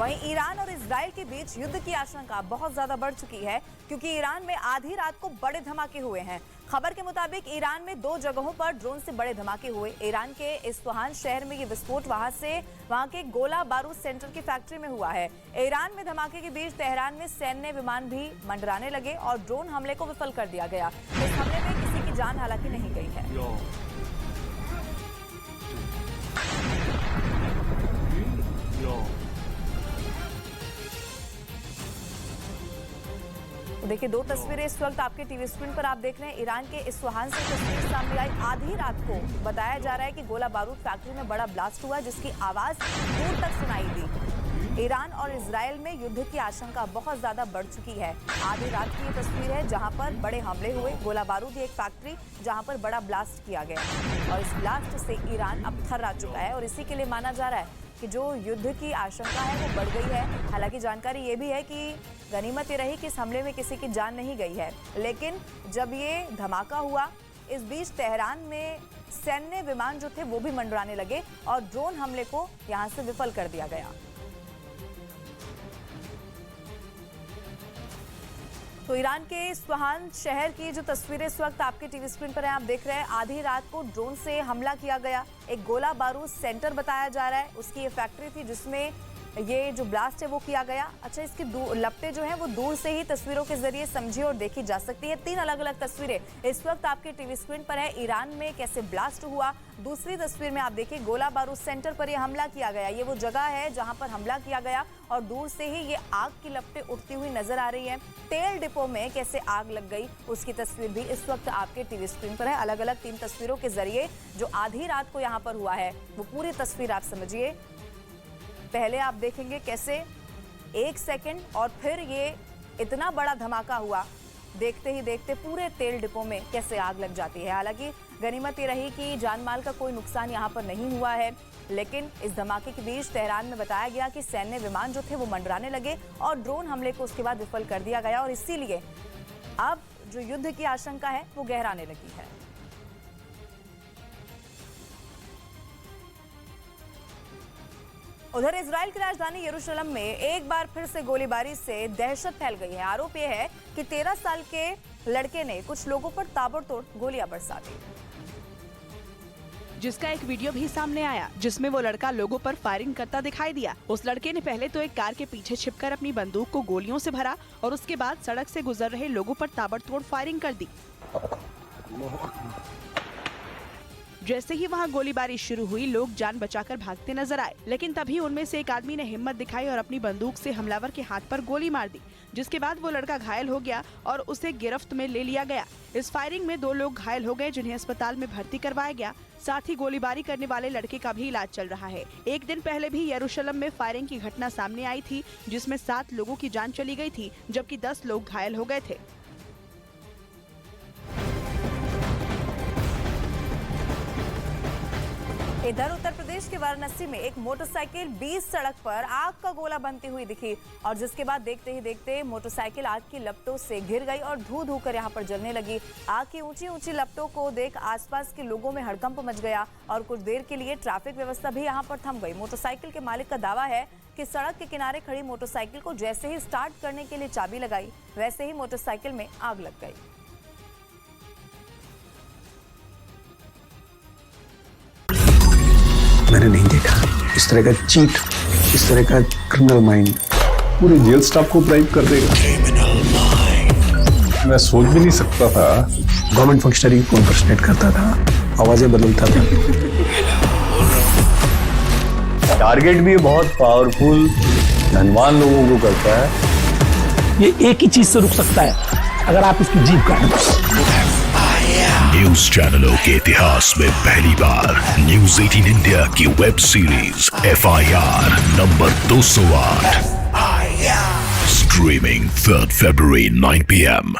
वहीं ईरान और इजराइल के बीच युद्ध की आशंका बहुत ज्यादा बढ़ चुकी है, क्योंकि ईरान में आधी रात को बड़े धमाके हुए हैं। खबर के मुताबिक ईरान में 2 जगहों पर ड्रोन से बड़े धमाके हुए। ईरान के इस्फहान शहर में ये विस्फोट वहां के गोला बारूद सेंटर की फैक्ट्री में हुआ है। ईरान में धमाके के बीच तेहरान में सैन्य विमान भी मंडराने लगे और ड्रोन हमले को विफल कर दिया गया। इस हमले में किसी की जान हालांकि नहीं गई है। देखिए, 2 तस्वीरें इस वक्त आपके टीवी स्क्रीन पर आप देख रहे हैं। ईरान के इस्फहान से तस्वीर सामने आई। आधी रात को बताया जा रहा है कि गोला बारूद फैक्ट्री में बड़ा ब्लास्ट हुआ, जिसकी आवाज दूर तक सुनाई दी। ईरान और इजराइल में युद्ध की आशंका बहुत ज्यादा बढ़ चुकी है। आधी रात की ये तस्वीर है जहां पर बड़े हमले हुए। गोला बारूद एक फैक्ट्री जहां पर बड़ा ब्लास्ट किया गया और इस ब्लास्ट से ईरान अब थर्रा चुका है और इसी के लिए माना जा रहा है कि जो युद्ध की आशंका है वो बढ़ गई है। हालांकि जानकारी ये भी है कि गनीमत ये रही कि इस हमले में किसी की जान नहीं गई है, लेकिन जब ये धमाका हुआ इस बीच तेहरान में सैन्य विमान जो थे वो भी मंडराने लगे और ड्रोन हमले को यहां से विफल कर दिया गया। तो ईरान के इस्फहान शहर की जो तस्वीरें इस वक्त आपके टीवी स्क्रीन पर हैं, आप देख रहे हैं। आधी रात को ड्रोन से हमला किया गया। एक गोला बारूद सेंटर बताया जा रहा है, उसकी ये फैक्ट्री थी जिसमें ये जो ब्लास्ट है वो किया गया। अच्छा, इसकी लपटें जो हैं वो दूर से ही तस्वीरों के जरिए समझी और देखी जा सकती है। 3 अलग अलग तस्वीरें इस वक्त आपके टीवी स्क्रीन पर है। ईरान में कैसे ब्लास्ट हुआ, दूसरी तस्वीर में आप देखिए गोला बारूद सेंटर पर यह हमला किया गया। ये वो जगह है जहां पर हमला किया गया और दूर से ही ये आग की लपटें उठती हुई नजर आ रही है। तेल डिपो में कैसे आग लग गई उसकी तस्वीर भी इस वक्त आपके टीवी स्क्रीन पर है। अलग अलग 3 तस्वीरों के जरिए जो आधी रात को यहाँ पर हुआ है वो पूरी तस्वीर आप समझिए। पहले आप देखेंगे कैसे 1 सेकंड और फिर ये इतना बड़ा धमाका हुआ, देखते ही देखते पूरे तेल डिपो में कैसे आग लग जाती है। हालांकि गनीमत ये रही कि जान माल का कोई नुकसान यहाँ पर नहीं हुआ है, लेकिन इस धमाके के बीच तेहरान में बताया गया कि सैन्य विमान जो थे वो मंडराने लगे और ड्रोन हमले को उसके बाद विफल कर दिया गया और इसीलिए अब जो युद्ध की आशंका है वो गहराने लगी है। उधर इजराइल की राजधानी यरूशलेम में एक बार फिर से गोलीबारी से दहशत फैल गई है। आरोप यह है कि 13 साल के लड़के ने कुछ लोगों पर ताबड़तोड़ गोलियां बरसा दी, जिसका एक वीडियो भी सामने आया जिसमें वो लड़का लोगों पर फायरिंग करता दिखाई दिया। उस लड़के ने पहले तो एक कार के पीछे छिपकर अपनी बंदूक को गोलियों से भरा और उसके बाद सड़क से गुजर रहे लोगों पर ताबड़तोड़ फायरिंग कर दी। जैसे ही वहां गोलीबारी शुरू हुई, लोग जान बचाकर भागते नजर आए, लेकिन तभी उनमें से एक आदमी ने हिम्मत दिखाई और अपनी बंदूक से हमलावर के हाथ पर गोली मार दी, जिसके बाद वो लड़का घायल हो गया और उसे गिरफ्त में ले लिया गया। इस फायरिंग में 2 लोग घायल हो गए, जिन्हें अस्पताल में भर्ती करवाया गया। साथ ही गोलीबारी करने वाले लड़के का भी इलाज चल रहा है। एक दिन पहले भी यरूशलेम में फायरिंग की घटना सामने आई थी, जिसमें 7 लोगों की जान चली गई थी, जबकि 10 लोग घायल हो गए थे। इधर उत्तर प्रदेश के वाराणसी में एक मोटरसाइकिल 20 सड़क पर आग का गोला बनती हुई दिखी और जिसके बाद देखते ही देखते मोटरसाइकिल आग की लपटों से घिर गई और धू धू कर यहाँ पर जलने लगी। आग की ऊंची ऊंची लपटों को देख आसपास के लोगों में हड़कंप मच गया और कुछ देर के लिए ट्रैफिक व्यवस्था भी यहाँ पर थम गई। मोटरसाइकिल के मालिक का दावा है कि सड़क के किनारे खड़ी मोटरसाइकिल को जैसे ही स्टार्ट करने के लिए चाबी लगाई, वैसे ही मोटरसाइकिल में आग लग गई। मैंने नहीं देखा इस तरह का चीट, इस तरह का क्रिमिनल माइंड पूरे जेल स्टाफ को ब्राइब कर देगा। मैं सोच भी नहीं सकता था गवर्नमेंट फंक्शनरी को इम्पर्सनेट करता था, आवाजें बदलता था। टारगेट भी बहुत पावरफुल धनवान लोगों को करता है। ये एक ही चीज से रुक सकता है, अगर आप इसकी जीभ काटें। न्यूज चैनलों के इतिहास में पहली बार न्यूज 18 इंडिया की web series FIR number 208 streaming 3 फरवरी 9 PM।